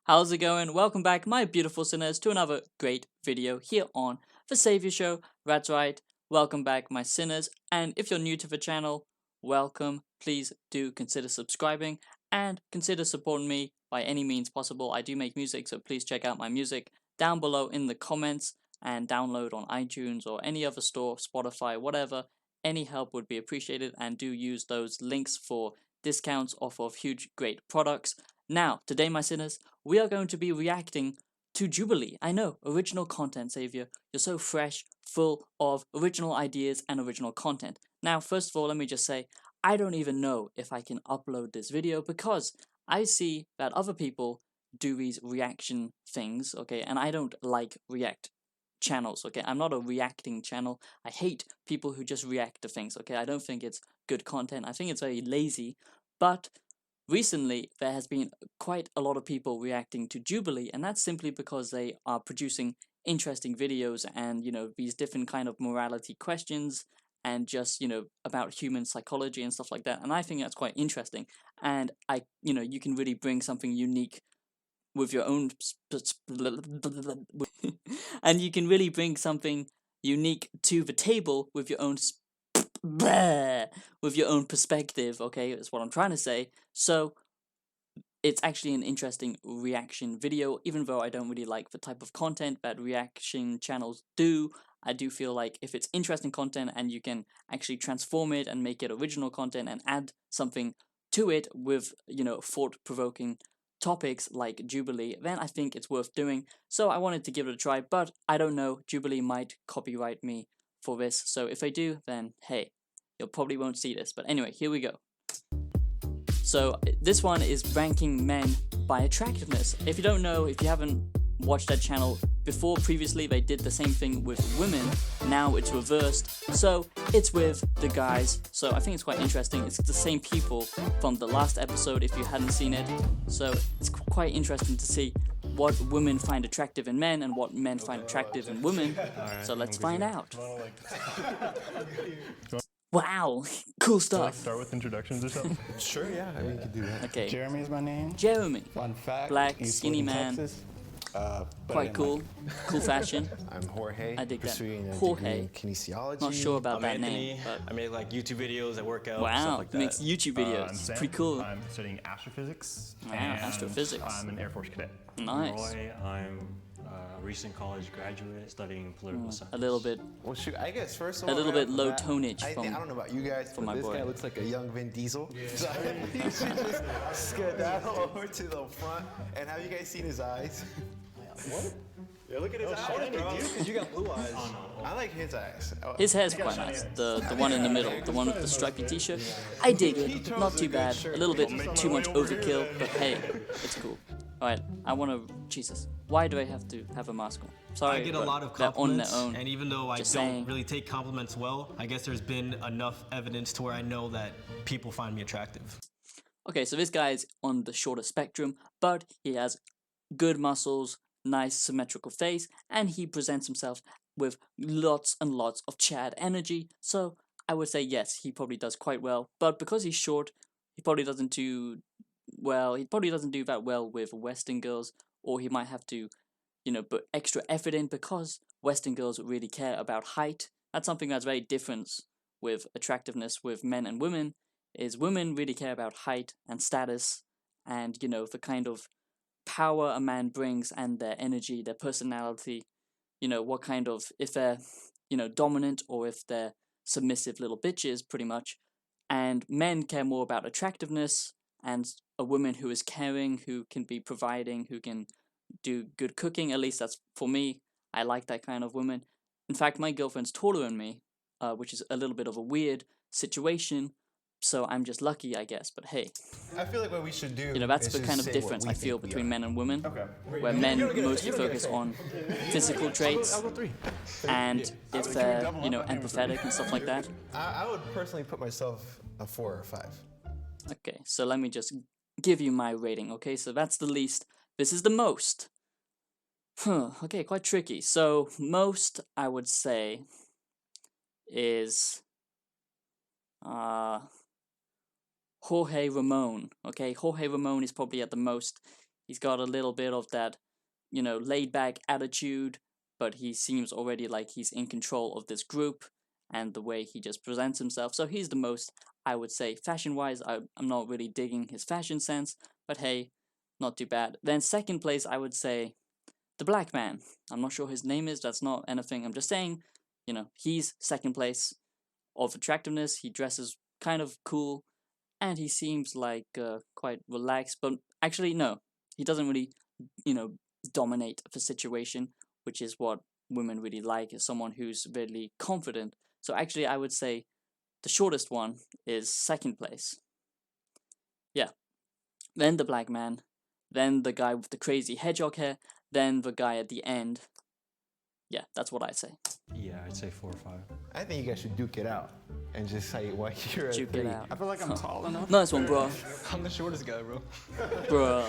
How's it going? Welcome back, my beautiful sinners, to another great video here on The Savior Show. That's right, welcome back, my sinners. And if you're new to the channel, welcome. Please do consider subscribing and consider supporting me by any means possible. I do make music, so please check out my music down below in the comments and download on iTunes or any other store, Spotify, whatever. Any help would be appreciated, and do use those links for discounts off of huge, great products. Now, today, my sinners, we are going to be reacting to Jubilee. I know, original content, Savior. You're so fresh, full of original ideas and original content. Now, first of all, let me just say, I don't even know if I can upload this video because I see that other people do these reaction things, okay, and I don't like react channels, okay? I'm not a reacting channel. I hate people who just react to things, okay? I don't think it's good content. I think it's very lazy, but recently, there has been quite a lot of people reacting to Jubilee, and that's simply because they are producing interesting videos and, these different kind of morality questions and just, about human psychology and stuff like that. And I think that's quite interesting. And you can really bring something unique with your own and you can really bring something unique to the table with your own with your own perspective, okay? That's what I'm trying to say. So it's actually an interesting reaction video, even though I don't really like the type of content that reaction channels do. I do feel like if it's interesting content and you can actually transform it and make it original content and add something to it with, thought-provoking topics like Jubilee, then I think it's worth doing. So I wanted to give it a try, but I don't know, Jubilee might copyright me for this. So if they do, then hey, you probably won't see this. But anyway, here we go. So this one is Ranking Men by Attractiveness. If you don't know, if you haven't watched that channel before, previously they did the same thing with women. Now it's reversed. So it's with the guys. So I think it's quite interesting. It's the same people from the last episode if you hadn't seen it. So it's quite interesting to see what women find attractive in men and what men find attractive in women. So let's find out. Wow, cool stuff. Start with introductions or something? Sure, yeah, I mean, you can do that. Okay. Jeremy is my name. Jeremy. Fun fact. Black, East skinny Living, man. Texas. Quite cool. Cool fashion. I'm Jorge. I dig that. Pursuing a Jorge. degree in kinesiology. Not sure about I'm that Anthony. name, but I make like YouTube videos, I work out, wow, stuff like that. makes YouTube videos. I'm It's Sam. pretty cool. I'm studying astrophysics. Wow, and astrophysics. I'm an Air Force cadet. Nice. Roy, I'm a recent college graduate studying political science. A little bit. Well, shoot, I guess first of A all, little right bit off the low bat, tonnage I from- don't know about you guys, but my this boy. guy looks like a young Vin Diesel. So I think you should just skedaddle over to the front. And have you guys seen his eyes? What? Yeah, look at his eyes, bro. Because you got blue eyes. I like his eyes. His hair's quite nice. The one in the middle, the one with the stripy t-shirt. I dig it. Not too bad. A little bit too much overkill, but hey, it's cool. Alright, I wanna... Jesus. Why do I have to have a mask on? Sorry, I get a but lot of they're on compliments, their own. and even though I Just don't saying. really take compliments well, I guess there's been enough evidence to where I know that people find me attractive. Okay, so this guy's on the shorter spectrum, but he has good muscles, nice symmetrical face, and he presents himself with lots and lots of Chad energy. So I would say yes, he probably does quite well. But because he's short, he probably doesn't do well. He probably doesn't do that well with Western girls, or he might have to, put extra effort in because Western girls really care about height. That's something that's very different with attractiveness with men and women. Is women really care about height and status, and the kind of power a man brings and their energy, their personality, what kind of, if they're, dominant or if they're submissive little bitches, pretty much. And men care more about attractiveness and a woman who is caring, who can be providing, who can do good cooking. At least that's for me. I like that kind of woman. In fact, my girlfriend's taller than me, which is a little bit of a weird situation. So I'm just lucky, I guess, but hey. I feel like what we should do That's is the just kind of say difference what I we feel think we between are. men and women, Okay. where men mostly focus on physical traits I'll go 3. and if they're, empathetic and stuff like that. I would personally put myself a 4 or 5. Okay, so let me just give you my rating, okay? So that's the least. This is the most. Okay, quite tricky. So most, I would say, is Jorge Ramon. Okay, Jorge Ramon is probably at the most. He's got a little bit of that, laid back attitude, but he seems already like he's in control of this group and the way he just presents himself. So he's the most, I would say, fashion-wise. I'm not really digging his fashion sense, but hey, not too bad. Then second place, I would say the black man. I'm not sure his name is. That's not anything. I'm just saying, he's second place of attractiveness. He dresses kind of cool, and he seems like quite relaxed. But actually, no, he doesn't really, dominate the situation, which is what women really like, is someone who's really confident. So actually, I would say the shortest one is second place. Yeah. Then the black man, then the guy with the crazy hedgehog hair, then the guy at the end. Yeah, that's what I'd say. Yeah, I'd say 4 or 5. I think you guys should duke it out and just say why you're Duke at it 3. out. I feel like I'm tall enough. Nice one, bro. I'm the shortest guy, bro. Bro.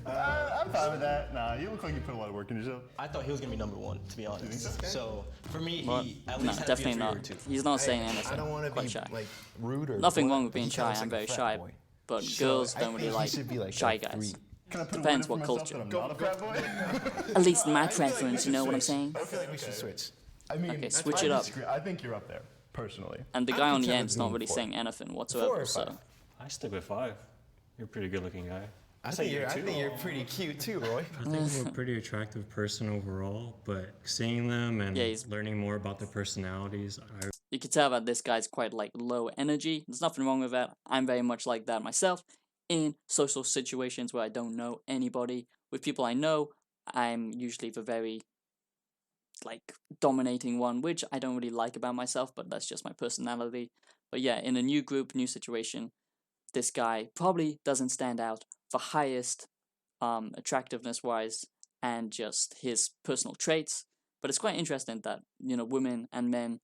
I'm fine with that. Nah, you look like you put a lot of work in yourself. I thought he was gonna be number 1, to be honest. So for me, he at No, least had definitely to be a 3 not. or 2. He's not saying I anything. don't want to Quite be shy. like rude or Nothing blunt, wrong with but being he shy. sounds I'm like a very frat shy. boy. But So girls I don't really think he like should be like shy a guys. 3. Can I put Depends a word what in for myself culture. that I'm not a frat boy? At least my preference, you know what I'm saying? I feel like we should switch. I mean, Okay, switch I it up. disagree. I think you're up there, personally. And the I'm guy on the content end's with not being really 4. saying anything 4 whatsoever. or 5? So I stick with 5. You're a pretty good-looking guy. I think you're pretty cute too, Roy. I think I'm a pretty attractive person overall, but seeing them and Yeah, he's- learning more about their personalities, you can tell that this guy's quite like low energy. There's nothing wrong with that. I'm very much like that myself. In social situations where I don't know anybody, with people I know, I'm usually the very like dominating one, which I don't really like about myself, but that's just my personality. But yeah, in a new group, new situation, this guy probably doesn't stand out for highest attractiveness wise and just his personal traits. But it's quite interesting that, women and men,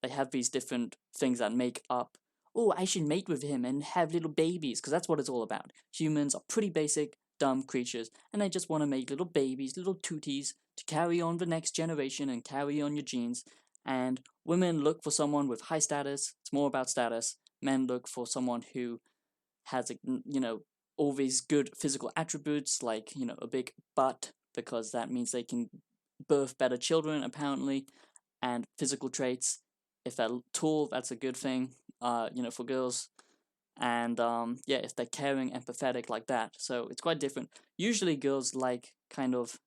they have these different things that make up, oh, I should mate with him and have little babies, because that's what it's all about. Humans are pretty basic, dumb creatures, and they just want to make little babies, little tooties, to carry on the next generation and carry on your genes. And women look for someone with high status. It's more about status. Men look for someone who has, all these good physical attributes, like, a big butt, because that means they can birth better children, apparently, and physical traits. If they're tall, that's a good thing, for girls. And, if they're caring, empathetic, like that. So it's quite different. Usually girls like kind of,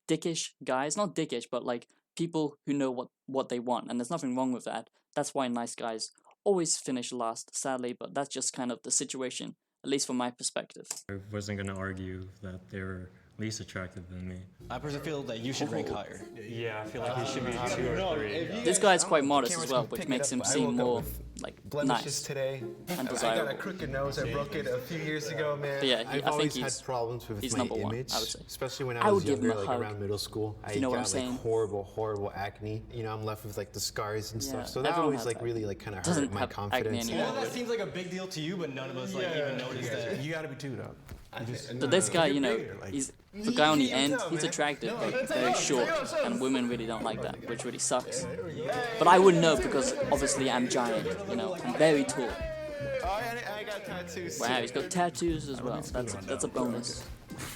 dickish guys. Not dickish, but like people who know what they want. And there's nothing wrong with that. That's why nice guys always finish last, sadly. But that's just kind of the situation, at least from my perspective. I wasn't going to argue that they were least attractive than me. I personally feel that you should rank higher. Yeah, I feel like he should be 2 or 3. This guy's quite modest Cameras as well, can which pick it makes up, him but I seem woke up more with like blemishes nice today. and I got a desirable. crooked nose. I broke it a few years ago, man. But yeah, I've I think always he's had problems with he's my number one, image, I would say. especially when I I was would give him younger, a like hug, around middle school. I you know what got I'm like saying. horrible acne. I'm left with like the scars and Yeah, stuff. So that everyone always has like acne. really like kind of Doesn't hurt my have acne confidence. anymore. Well, that seems like a big deal to you, but none of us like even noticed that. You gotta be too, though. So this guy, he's the guy on the end. He's attractive, but very short, and women really don't like that, which really sucks. But I wouldn't know because obviously I'm giant. I'm very tall. Oh, I got tattoos. Wow, he's got tattoos as well. That's a bonus.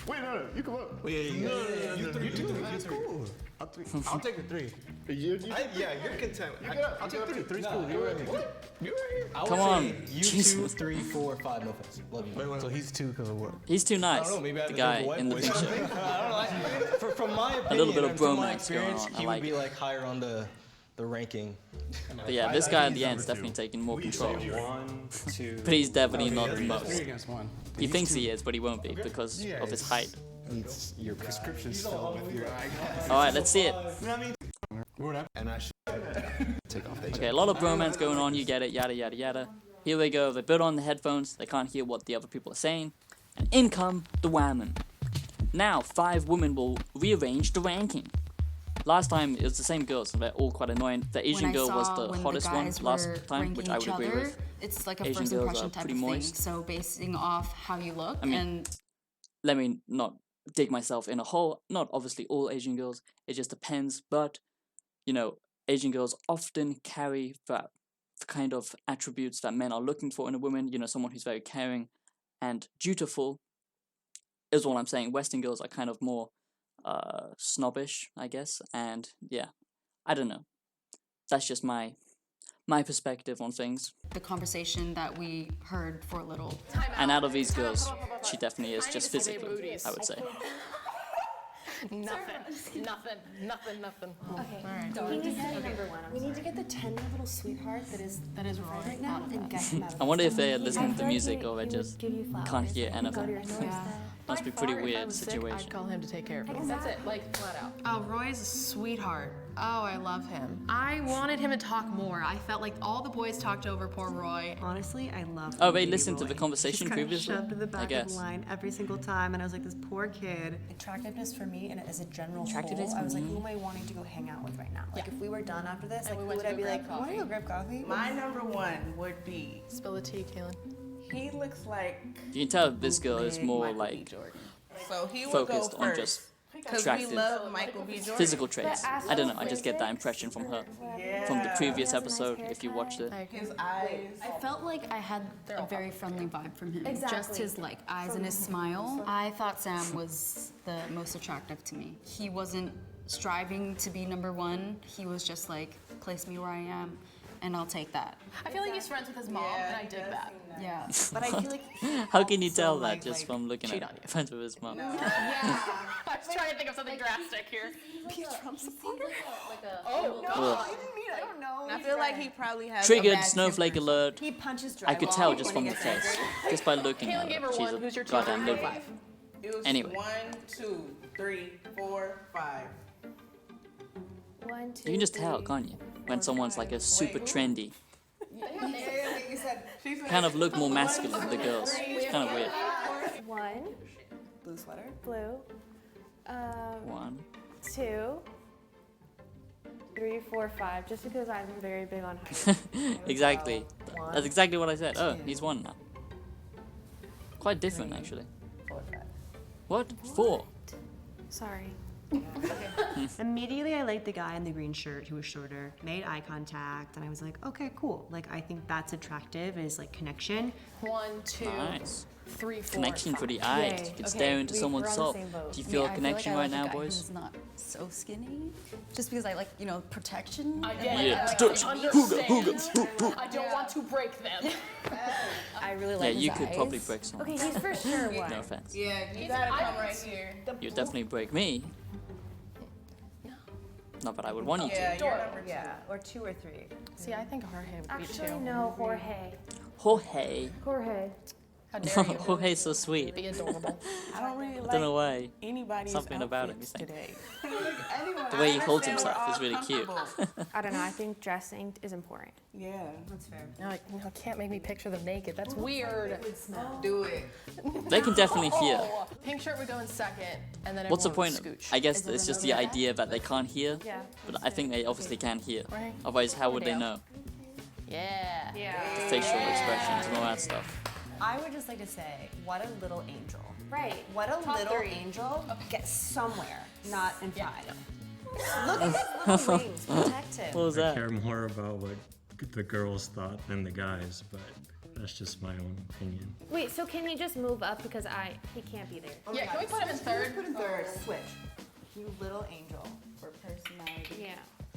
Wait, no, you come up. You too. That's cool. I'll take a 3. Yeah, you're content. I'll take 3. 3's cool. You're right. You're right. Come on, You Jesus. 2, 3, 4, 5. No offense. Love you. So he's 2 because of what? He's too nice. I don't know. Maybe I The have guy a white in the boy. picture. I don't know. From my opinion, little bit of and from my bromance experience, going on. I he like would be it. like higher on the ranking. But yeah, this guy at the end is definitely taking more control. 1, 2. But he's definitely not the 3 most. against 1. He thinks he is, but he won't be because of his height. Needs your Prescription still with your eye. Alright, let's see it. And I should take off that Okay, a lot of bromance going on, you get it, yada yada yada. Here we go, they put on the headphones, they can't hear what the other people are saying. And in come the women. Now, 5 women will rearrange the ranking. Last time, it was the same girls, and they're all quite annoying. The Asian girl was the hottest one last time, which I would agree with. It's like a Asian first girls impression are type of pretty thing. moist. So basing off how you look mean, let me not dig myself in a hole. Not obviously all Asian girls, it just depends. But, Asian girls often carry the kind of attributes that men are looking for in a woman. Someone who's very caring and dutiful. is all I'm saying. Western girls are kind of more snobbish, I guess, and yeah, I don't know. That's just my perspective on things. The conversation that we heard for a little. And out of these girls, she definitely is just physically, I would say. Nothing. We need to get the tender little sweetheart that is right now and get him out of I wonder if they're listening to music or they just can't hear anything. Yeah. Must be a pretty weird I'd situation. call him to take care of me. That's it, like flat out. Oh, Roy's a sweetheart. Oh, I love him. I wanted him to talk more. I felt like all the boys talked over poor Roy. Honestly, I love. Oh, they Baby listened to the Roy. conversation Just kinda previously? Shoved to the I back of guess. the line every single time, and I was like, this poor kid. Attractiveness for me, and as a general Attractiveness whole, I was for like, me? who am I wanting to go hang out with right now? Like, if we were done after this, And like, we who went would to I go be grab like? Want to go grab coffee? My number one would be, Spill the tea, Kaylin. he looks like, You can tell this girl is more Michael B. like Jordan. So he would focused go on first. just Because we attractive love Michael B. Jordan. physical traits. I don't know, I just get that impression from her. From the previous episode, if you watched it. His eyes. I felt like I had a very friendly vibe from him. Just his like eyes and his smile. I thought Sam was the most attractive to me. He wasn't striving to be number one. He was just like, place me where I am, and I'll take that. I feel like he's friends with his mom, and I dig that. Yeah. But I feel like How can you tell that like- just from looking cheat at on you. friends with his mom? Yeah. I was trying to think of something drastic here. be a Trump supporter. Oh, Ugh. I don't know. I feel like he probably has a Triggered bad snowflake temper. alert. He punches I could drywall tell just when from he the gets face. angry. Just by looking Kaylin at gave her. her She's one. a Who's your two? goddamn Grade lady. 5. It was Anyway. 1, 2, 3, 4, 5. 1, 2, You can just tell, can't you? When someone's like a super trendy. You said she's Kind of look more masculine, the girls. It's kind of weird. 1, blue sweater. blue. 1. 2, 3, 4, 5. Just because I'm very big on height. Exactly. That's exactly what I said. Oh, he's 1 now. Quite different, actually. 4, 5. What? 4? Sorry. Immediately, I liked the guy in the green shirt who was shorter, made eye contact, and I was like, okay, cool. Like, I think that's attractive, is like connection. 1, 2, Nice. 3, 4. Connection for the Yay. eyes. You can Okay, stare into we're someone's on the soul. same boat. Do you feel a connection right now, boys? Who's not so skinny, just because I like, you know, protection. I and, get like, it. Yeah, I touch. understand. I don't want to break them. I really Yeah, like his you could eyes. probably break someone. Okay, he's for sure one. No offense. Yeah, you gotta come right here. You'd definitely break me. Not that I would want you Yeah, to. you're number 2. Yeah, or 2 or 3. See, I think Jorge would be Actually, 2. no, Jorge. Jorge. Jorge. How dare you? Jorge's so sweet. Be adorable. I don't really I don't know like why. anybody's Something about him, outfits you think? today. The way he holds himself is really cute. I don't know, I think dressing is important. Yeah, That's fair. No, like, you can't make me picture them naked. That's weird. do it. They can definitely hear. Oh, pink shirt would go in second, and then What's the everyone point? would scooch. I guess it's just the idea that they can't hear. Yeah. But I think they obviously can hear. Right. Otherwise, how would they Down. know? Yeah. Yeah. Facial expressions and all that stuff. I would just like to say, what a little angel. Right. What a Top little 3. angel gets somewhere, not in 5. Look at his little wings, protect him. What was I that? care more about what the girls thought than the guys, but that's just my own opinion. Wait, so can he just move up because he can't be there? Yeah, can we put him in third? Put in third. Switch. You little angel for personality. Yeah.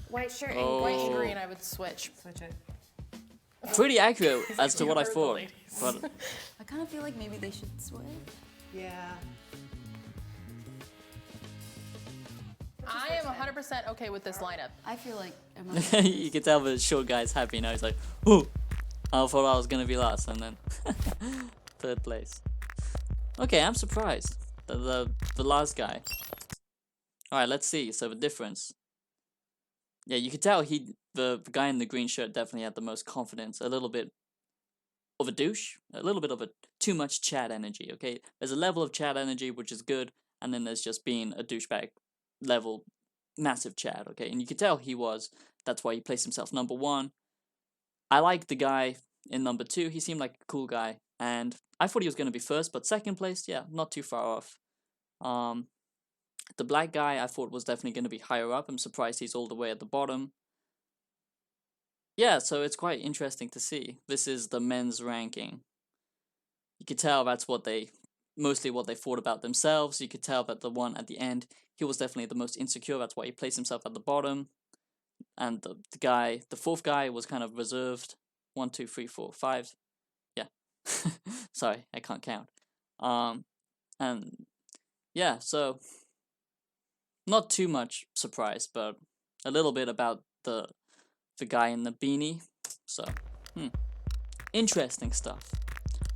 White shirt Oh. and White and green, I would switch. Switch it. Pretty accurate as to what I heard the thought. ladies. But I kind of feel like maybe they should switch. Yeah. I am 100% okay with this lineup. I feel like am you can tell the short guy's happy now. He's like, oh, I thought I was gonna be last, and then 3rd place. Okay, I'm surprised. The last guy. All right, let's see. So the difference. Yeah, you could tell the guy in the green shirt definitely had the most confidence. A little bit of a douche, a little bit of a too much Chad energy. Okay, there's a level of Chad energy which is good, and then there's just being a douchebag level, massive Chad. Okay, and you could tell he was. That's why he placed himself number 1. I like the guy in number 2. He seemed like a cool guy, and I thought he was going to be first, but 2nd place, yeah, not too far off. The black guy I thought was definitely going to be higher up. I'm surprised he's all the way at the bottom. Yeah, so it's quite interesting to see. This is the men's ranking. You could tell that's what they mostly what they thought about themselves. You could tell that the one at the end, he was definitely the most insecure. That's why he placed himself at the bottom. And the fourth guy was kind of reserved. 1, 2, 3, 4, 5. Yeah. Sorry, I can't count. And yeah, so not too much surprise, but a little bit about the guy in the beanie. So, interesting stuff,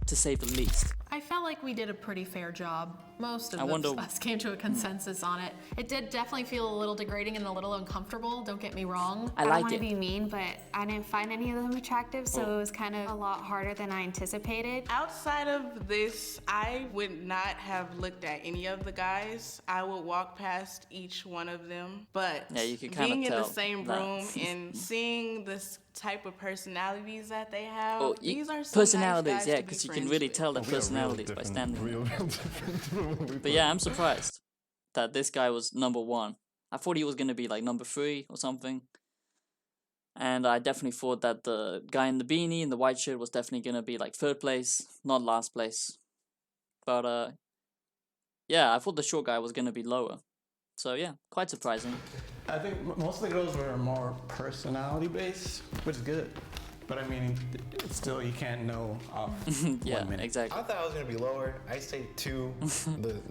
to say the least. I felt like we did a pretty fair job. Most of us came to a consensus on it. It did definitely feel a little degrading and a little uncomfortable, don't get me wrong. I don't want to be mean, but I didn't find any of them attractive, so it was kind of a lot harder than I anticipated. Outside of this, I would not have looked at any of the guys. I would walk past each one of them. But yeah, you could kind being of in tell the same that. room and seeing this type of personalities that they have, these are some personalities, nice guys yeah, to be because you can friends really with. tell their personalities by standing there. But yeah, I'm surprised that this guy was number 1. I thought he was going to be like number 3 or something. And I definitely thought that the guy in the beanie and the white shirt was definitely going to be like 3rd place, not last place. But yeah, I thought the short guy was going to be lower. So yeah, quite surprising. I think most of the girls were more personality based, which is good. But I mean, still, you can't know off yeah, 1 minute. exactly. I thought I was gonna be lower. I stayed 2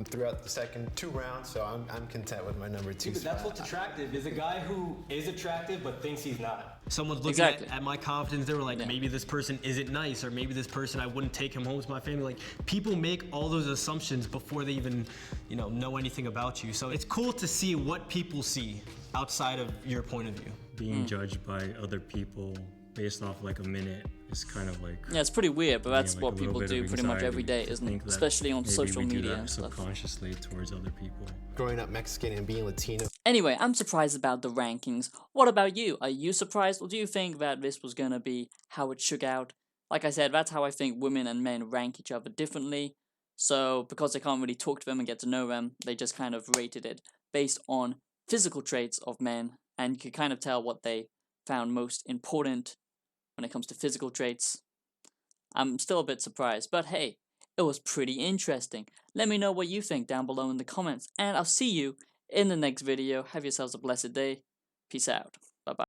throughout the second 2 rounds, so I'm content with my number 2 But spot. that's what's attractive, is a guy who is attractive but thinks he's not. Someone's looking at my confidence, they were like, maybe this person isn't nice, or maybe this person, I wouldn't take him home to my family. Like, people make all those assumptions before they even, know anything about you. So it's cool to see what people see outside of your point of view. Being judged by other people based off like a minute is kind of like, yeah, it's pretty weird, but that's like what people do pretty much every day, isn't it? Especially on social media and stuff. Subconsciously towards other people. Growing up Mexican and being Latino. Anyway, I'm surprised about the rankings. What about you? Are you surprised, or do you think that this was gonna be how it shook out? Like I said, that's how I think women and men rank each other differently. So because they can't really talk to them and get to know them, they just kind of rated it based on physical traits of men, and you can kind of tell what they found most important when it comes to physical traits. I'm still a bit surprised, but hey, it was pretty interesting. Let me know what you think down below in the comments, and I'll see you in the next video. Have yourselves a blessed day. Peace out.